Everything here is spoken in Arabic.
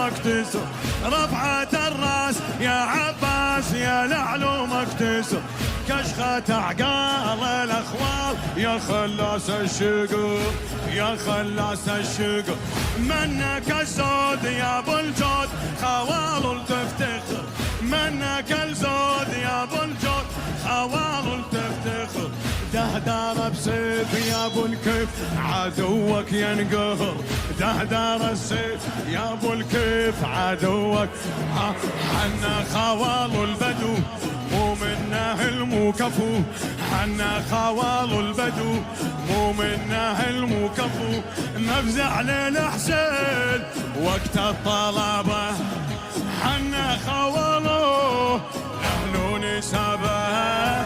اكتسر رفعة الراس يا عباس يا لعلوم اكتسر كشخة عقال الاخوال يا خلاص الشقر يا خلاص الشقر منك الزود يا ابو الجود خوال تفتخر منك الزود يا ابو الجود خوال تفتخر دهدار بسيف يا ابو الكيف عدوك ينقهر دهدار السيف يا ابو الكيف عدوك حنا خوال البدو مو منه المكفو حنا خوال البدو مو منه المكفو نفزع للحسين وقت الطلبة حنا خوالو اهل نسابه